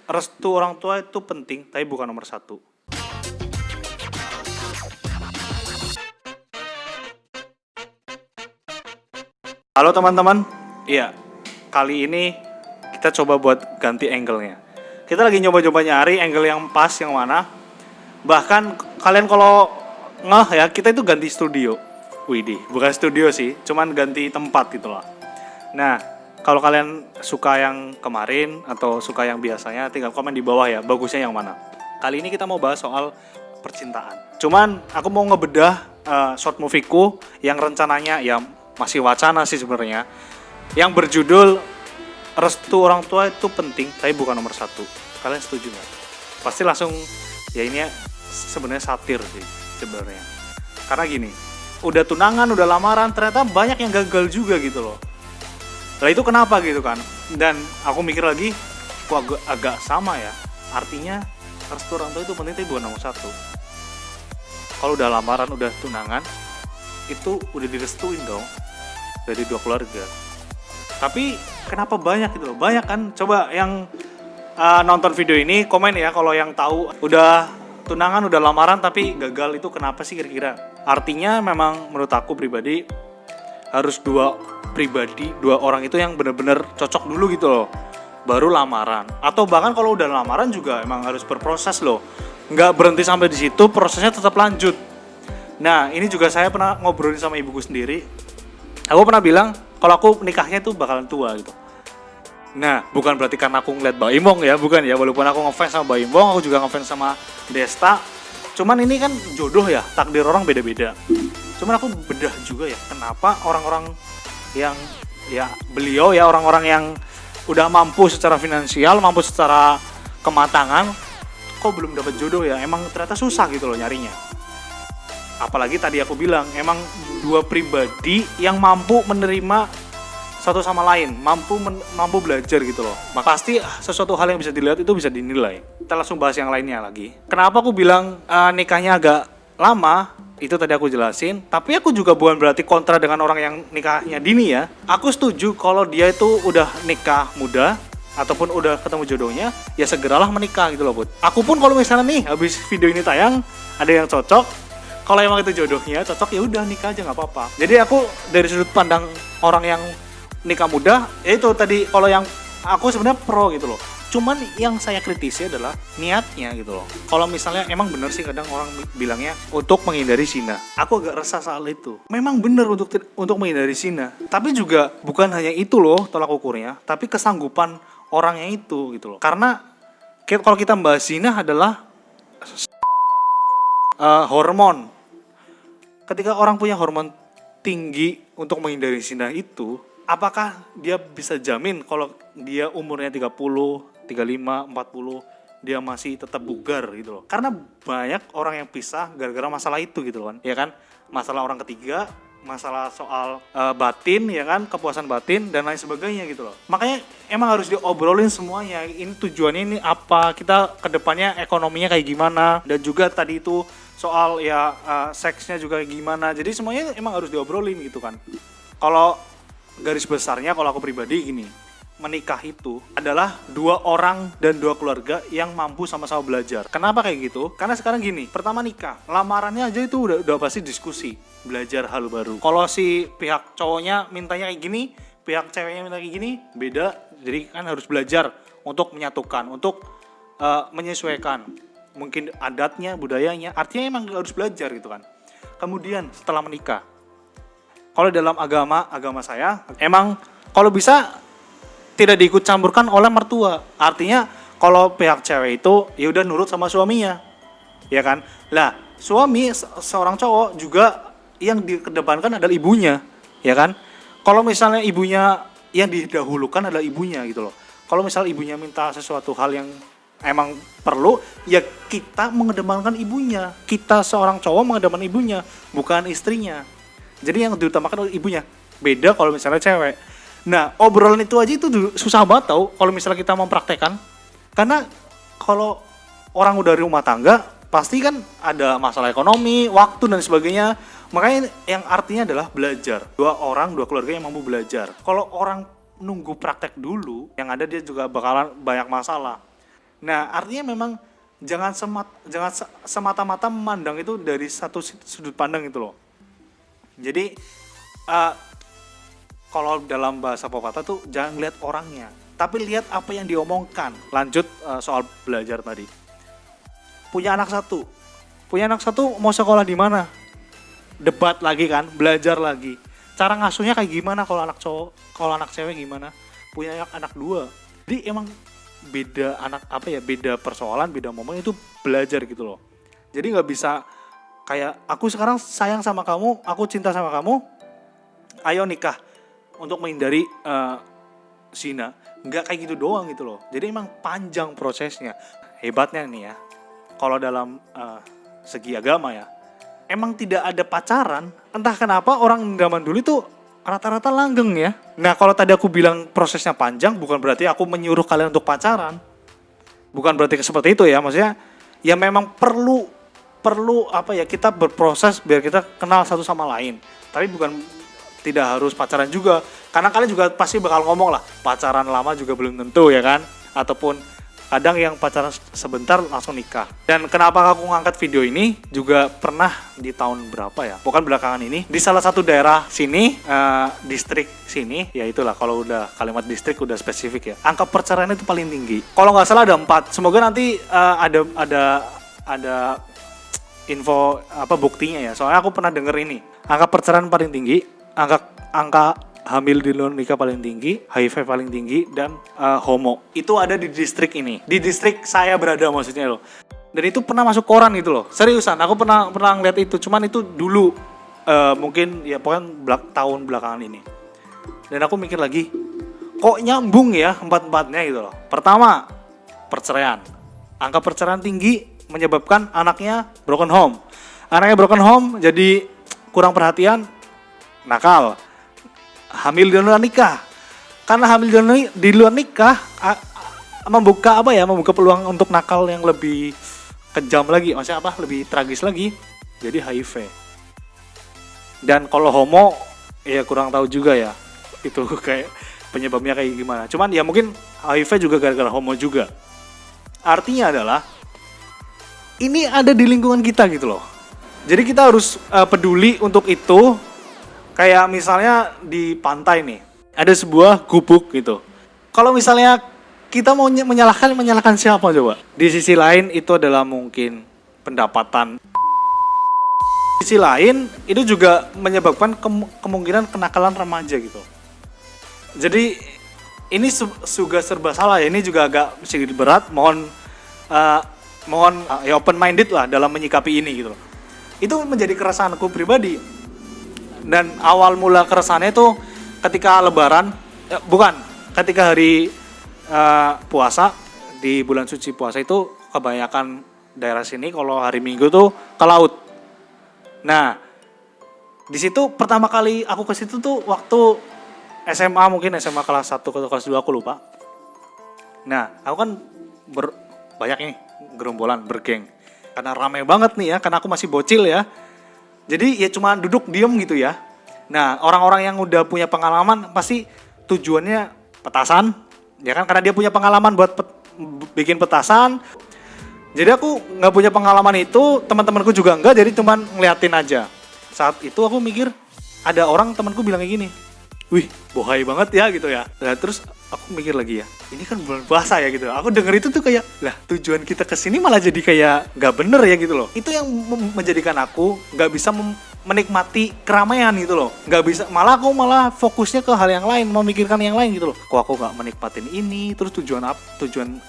restu orang tua itu penting, tapi bukan nomor satu. Halo teman-teman, iya, kali ini kita coba buat ganti angle-nya. Kita lagi nyoba-nyoba nyari angle yang pas, yang mana. Bahkan kalian kalau ya, kita itu ganti studio. Widih, bukan studio sih, cuman ganti tempat gitu lah. Nah, kalau kalian suka yang kemarin atau suka yang biasanya, tinggal komen di bawah ya, bagusnya yang mana. Kali ini kita mau bahas soal percintaan. Cuman aku mau ngebedah short movieku yang rencananya ya masih wacana sih sebenarnya, yang berjudul restu orang tua itu penting, tapi bukan nomor satu. Kalian setuju nggak? Pasti langsung ya ini sebenarnya satir sih sebenarnya. Karena gini, udah tunangan, udah lamaran, ternyata banyak yang gagal juga gitu loh. Lah itu kenapa gitu kan? Dan aku mikir lagi, kok agak sama ya. Artinya restu orang tua itu penting tapi bukan nomor satu. Kalau udah lamaran, udah tunangan, itu udah direstuin dong dari dua keluarga. Tapi kenapa banyak gitu loh? Banyak kan? Coba yang nonton video ini komen ya kalau yang tahu udah tunangan, udah lamaran tapi gagal, itu kenapa sih kira-kira? Artinya memang menurut aku pribadi harus dua orang itu yang benar-benar cocok dulu gitu loh, baru lamaran. Atau bahkan kalau udah lamaran juga emang harus berproses loh, nggak berhenti sampai di situ, prosesnya tetap lanjut. Nah ini juga saya pernah ngobrolin sama ibuku sendiri. Aku pernah bilang kalau aku nikahnya tuh bakalan tua gitu. Nah bukan berarti karena aku ngeliat Mbak Imong ya, bukan ya. Walaupun aku ngefans sama Mbak Imong, aku juga ngefans sama Desta. Cuman ini kan jodoh ya, takdir orang beda-beda. Cuman aku bedah juga ya, kenapa orang-orang yang ya beliau ya, orang-orang yang udah mampu secara finansial, mampu secara kematangan, kok belum dapat jodoh ya. Emang ternyata susah gitu loh nyarinya. Apalagi tadi aku bilang, emang dua pribadi yang mampu menerima satu sama lain, mampu belajar gitu loh. Maka pasti sesuatu hal yang bisa dilihat itu bisa dinilai. Kita langsung bahas yang lainnya lagi. Kenapa aku bilang nikahnya agak lama? Itu tadi aku jelasin. Tapi aku juga bukan berarti kontra dengan orang yang nikahnya dini ya. Aku setuju kalau dia itu udah nikah muda ataupun udah ketemu jodohnya, ya segeralah menikah gitu loh, Bud. Aku pun kalau misalnya nih habis video ini tayang ada yang cocok, kalau emang itu jodohnya cocok, ya udah nikah aja nggak apa-apa. Jadi aku dari sudut pandang orang yang nikah muda, ya itu tadi, kalau yang aku sebenarnya pro gitu loh. Cuman yang saya kritisi adalah niatnya gitu loh. Kalau misalnya emang bener sih kadang orang bilangnya untuk menghindari zina. Aku agak resah soal itu. Memang bener untuk menghindari zina. Tapi juga bukan hanya itu loh tolak ukurnya, tapi kesanggupan orangnya itu gitu loh. Karena kalau kita bahas zina adalah hormon. Ketika orang punya hormon tinggi untuk menghindari zina itu, apakah dia bisa jamin kalau dia umurnya 30, 35, 40, dia masih tetap bugar gitu loh. Karena banyak orang yang pisah gara-gara masalah itu gitu loh kan. Ya kan? Masalah orang ketiga, masalah soal batin ya kan, kepuasan batin dan lain sebagainya gitu loh. Makanya emang harus diobrolin semuanya. Ini tujuannya ini apa? Kita kedepannya ekonominya kayak gimana? Dan juga tadi itu soal ya seksnya juga gimana. Jadi semuanya emang harus diobrolin gitu kan. Kalau garis besarnya kalau aku pribadi gini, menikah itu adalah dua orang dan dua keluarga yang mampu sama-sama belajar. Kenapa kayak gitu? Karena sekarang gini, pertama nikah, lamarannya aja itu udah pasti diskusi, belajar hal baru. Kalau si pihak cowoknya mintanya kayak gini, pihak ceweknya minta kayak gini, beda. Jadi kan harus belajar untuk menyatukan, untuk menyesuaikan mungkin adatnya, budayanya. Artinya emang harus belajar gitu kan. Kemudian setelah menikah, kalau dalam agama saya, emang kalau bisa tidak diikut campurkan oleh mertua. Artinya kalau pihak cewek itu ya udah nurut sama suaminya, ya kan? Lah suami seorang cowok juga yang dikedepankan adalah ibunya, ya kan? Kalau misalnya ibunya yang didahulukan adalah ibunya gitu loh. Kalau misalnya ibunya minta sesuatu hal yang emang perlu, ya kita mengedepankan ibunya. Kita seorang cowok mengedepankan ibunya, bukan istrinya. Jadi yang diutamakan adalah ibunya. Beda kalau misalnya cewek. Nah, obrolan itu aja itu susah banget tau kalau misalnya kita mempraktekkan. Karena kalau orang udah dari rumah tangga, pasti kan ada masalah ekonomi, waktu dan sebagainya. Makanya yang artinya adalah belajar. Dua orang, dua keluarga yang mampu belajar. Kalau orang nunggu praktek dulu, yang ada dia juga bakalan banyak masalah. Nah, artinya memang jangan semata-mata memandang itu dari satu sudut pandang itu loh. Jadi kalau dalam bahasa pepatah tuh jangan lihat orangnya, tapi lihat apa yang diomongkan. Lanjut soal belajar tadi. Punya anak satu mau sekolah di mana? Debat lagi kan, belajar lagi. Cara ngasuhnya kayak gimana kalau anak cowok, kalau anak cewek gimana? Punya anak dua. Jadi emang beda beda persoalan, beda momen itu belajar gitu loh. Jadi nggak bisa kayak aku sekarang sayang sama kamu, aku cinta sama kamu, ayo nikah untuk menghindari zina. Nggak kayak gitu doang gitu loh. Jadi emang panjang prosesnya. Hebatnya nih ya, kalau dalam segi agama ya, emang tidak ada pacaran. Entah kenapa orang zaman dulu itu rata-rata langgeng ya. Nah kalau tadi aku bilang prosesnya panjang, bukan berarti aku menyuruh kalian untuk pacaran. Bukan berarti seperti itu ya, maksudnya ya memang perlu kita berproses biar kita kenal satu sama lain. Tapi bukan tidak harus pacaran juga. Karena kalian juga pasti bakal ngomong lah, pacaran lama juga belum tentu ya kan. Ataupun kadang yang pacaran sebentar langsung nikah. Dan kenapa aku ngangkat video ini juga pernah di tahun berapa ya, bukan belakangan ini, di salah satu daerah sini, distrik sini, ya itulah kalau udah kalimat distrik udah spesifik ya, angka perceraian itu paling tinggi. Kalau nggak salah ada 4, semoga nanti ada info buktinya ya, soalnya aku pernah denger ini, angka perceraian paling tinggi, angka hamil di luar nikah paling tinggi, HIV paling tinggi, dan homo. Itu ada di distrik ini. Di distrik saya berada maksudnya loh. Dan itu pernah masuk koran gitu loh. Seriusan, aku pernah ngeliat itu. Cuman itu dulu, mungkin ya pokoknya tahun belakangan ini. Dan aku mikir lagi, kok nyambung ya empat-empatnya gitu loh. Pertama, perceraian. Angka perceraian tinggi menyebabkan anaknya broken home. Anaknya broken home jadi kurang perhatian, nakal. Hamil di luar nikah, karena hamil di luar nikah membuka peluang untuk nakal yang lebih kejam lagi, maksudnya lebih tragis lagi, jadi HIV. Dan kalau homo ya kurang tahu juga ya itu kayak penyebabnya kayak gimana, cuman ya mungkin HIV juga gara-gara homo juga. Artinya adalah ini ada di lingkungan kita gitu loh, jadi kita harus peduli untuk itu. Kayak misalnya di pantai nih, ada sebuah gubuk gitu. Kalau misalnya kita mau menyalahkan siapa coba? Di sisi lain itu adalah mungkin pendapatan. Di sisi lain itu juga menyebabkan kemungkinan kenakalan remaja gitu. Jadi ini juga serba salah ya. Ini juga agak sedikit berat. Mohon ya open minded lah dalam menyikapi ini gitu. Itu menjadi keresahanku pribadi. Dan awal mula keresahannya itu ketika lebaran, ketika hari puasa, di bulan suci puasa itu kebanyakan daerah sini kalau hari Minggu tuh ke laut. Nah, di situ pertama kali aku ke situ tuh waktu SMA, mungkin SMA kelas 1 atau kelas 2 aku lupa. Nah, aku kan banyak nih gerombolan, bergeng. Karena ramai banget nih ya, karena aku masih bocil ya. Jadi ya cuma duduk diem gitu ya. Nah orang-orang yang udah punya pengalaman pasti tujuannya petasan, ya kan, karena dia punya pengalaman buat bikin petasan. Jadi aku nggak punya pengalaman itu, teman-temanku juga enggak, jadi cuma ngeliatin aja. Saat itu aku mikir ada orang temanku bilang kayak gini, wih bohai banget ya gitu ya. Nah terus aku mikir lagi ya, ini kan bulan puasa ya gitu. Aku denger itu tuh kayak, lah tujuan kita kesini malah jadi kayak gak bener ya gitu loh. Itu yang menjadikan aku gak bisa menikmati keramaian gitu loh. Gak bisa, aku malah fokusnya ke hal yang lain, memikirkan yang lain gitu loh. Kok aku gak menikmatin ini, terus tujuan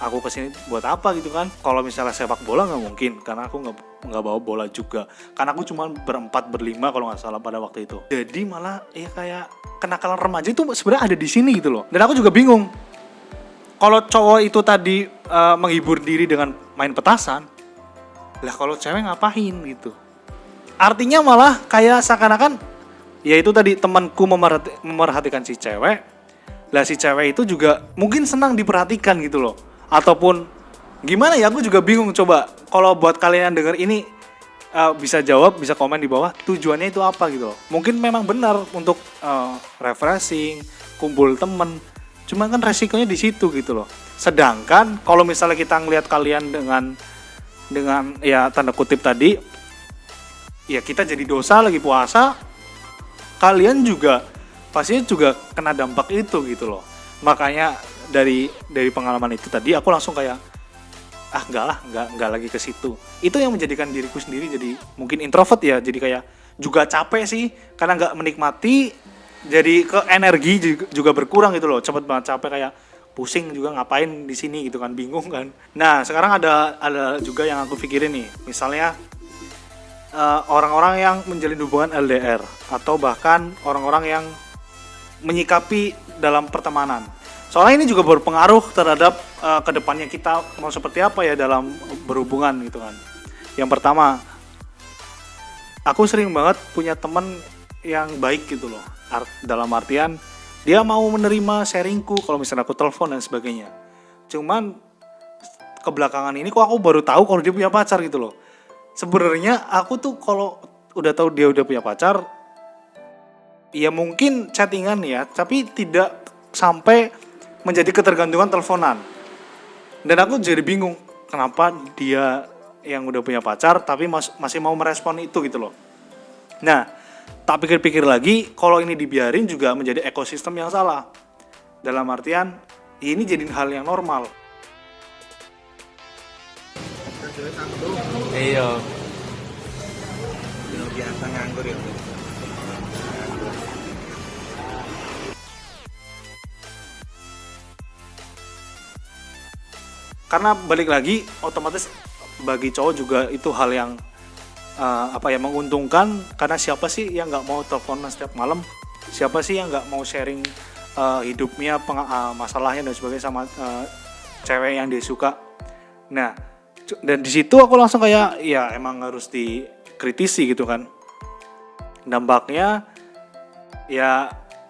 aku kesini buat apa gitu kan. Kalau misalnya sepak bola gak mungkin, karena aku gak bawa bola juga. Karena aku cuma berlima kalau gak salah pada waktu itu. Jadi malah ya kayak kenakalan remaja itu sebenarnya ada di sini gitu loh. Dan aku juga bingung. Kalau cowok itu tadi menghibur diri dengan main petasan, lah kalau cewek ngapain gitu? Artinya malah kayak seakan-akan ya itu tadi temanku memerhatikan si cewek. Lah si cewek itu juga mungkin senang diperhatikan gitu loh. Ataupun gimana ya, aku juga bingung. Coba kalau buat kalian yang denger ini bisa jawab, bisa komen di bawah tujuannya itu apa gitu loh. Mungkin memang benar untuk refreshing, kumpul temen. Cuman kan resikonya di situ gitu loh. Sedangkan kalau misalnya kita ngelihat kalian dengan ya tanda kutip tadi, ya kita jadi dosa lagi puasa, kalian juga pastinya juga kena dampak itu gitu loh. Makanya dari pengalaman itu tadi aku langsung kayak enggak lagi ke situ. Itu yang menjadikan diriku sendiri jadi mungkin introvert ya, jadi kayak juga capek sih karena nggak menikmati, jadi ke energi juga berkurang gitu loh, cepet banget capek, kayak pusing juga ngapain di sini gitu kan, bingung kan. Nah sekarang ada juga yang aku pikirin nih, misalnya orang-orang yang menjalin hubungan LDR atau bahkan orang-orang yang menyikapi dalam pertemanan. Soalnya ini juga berpengaruh terhadap kedepannya kita mau seperti apa ya dalam berhubungan gitu kan. Yang pertama, aku sering banget punya temen yang baik gitu loh. Dalam artian dia mau menerima sharingku kalau misalnya aku telepon dan sebagainya. Cuman kebelakangan ini kok aku baru tahu kalau dia punya pacar gitu loh. Sebenarnya aku tuh kalau udah tahu dia udah punya pacar, ya mungkin chattingan ya, tapi tidak sampai menjadi ketergantungan teleponan. Dan aku jadi bingung kenapa dia yang udah punya pacar tapi masih mau merespon itu gitu loh. Nah, tak pikir-pikir lagi, kalau ini dibiarin juga menjadi ekosistem yang salah. Dalam artian, ini jadi hal yang normal. Iya. Biasa nganggur ya. Karena balik lagi, otomatis bagi cowok juga itu hal yang menguntungkan, karena siapa sih yang nggak mau teleponan setiap malam, siapa sih yang nggak mau sharing hidupnya, masalahnya dan sebagainya sama cewek yang dia suka. Nah, dan di situ aku langsung kayak ya emang harus dikritisi gitu kan. Dampaknya ya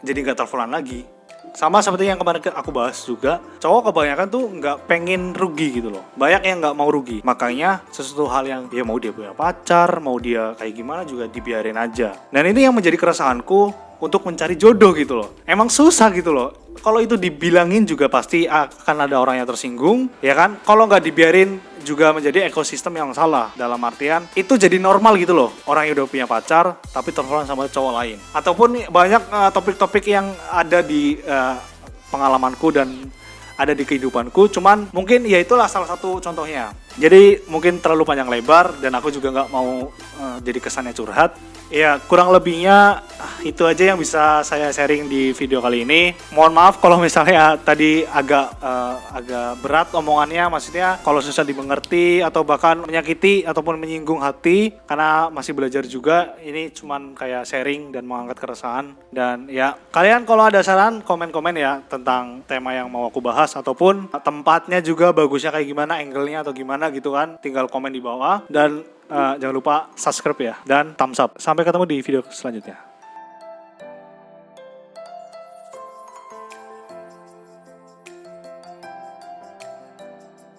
jadi nggak teleponan lagi. Sama seperti yang kemarin aku bahas juga, cowok kebanyakan tuh nggak pengen rugi gitu loh. Banyak yang nggak mau rugi. Makanya sesuatu hal yang ya mau dia punya pacar, mau dia kayak gimana juga dibiarin aja. Dan ini yang menjadi keresahanku untuk mencari jodoh gitu loh. Emang susah gitu loh. Kalau itu dibilangin juga pasti akan ada orang yang tersinggung, ya kan? Kalau nggak dibiarin juga menjadi ekosistem yang salah. Dalam artian itu jadi normal gitu loh. Orang yang udah punya pacar tapi teleponan sama cowok lain. Ataupun banyak topik-topik yang ada di pengalamanku dan ada di kehidupanku. Cuman mungkin ya itulah salah satu contohnya. Jadi mungkin terlalu panjang lebar dan aku juga nggak mau jadi kesannya curhat. Ya kurang lebihnya itu aja yang bisa saya sharing di video kali ini. Mohon maaf kalau misalnya tadi agak berat omongannya, maksudnya kalau susah dimengerti atau bahkan menyakiti ataupun menyinggung hati, karena masih belajar juga. Ini cuman kayak sharing dan mengangkat keresahan. Dan ya kalian kalau ada saran komen-komen ya tentang tema yang mau aku bahas, ataupun tempatnya juga bagusnya kayak gimana, angle-nya atau gimana gitu kan, tinggal komen di bawah. Dan jangan lupa subscribe ya dan thumbs up. Sampai ketemu di video selanjutnya.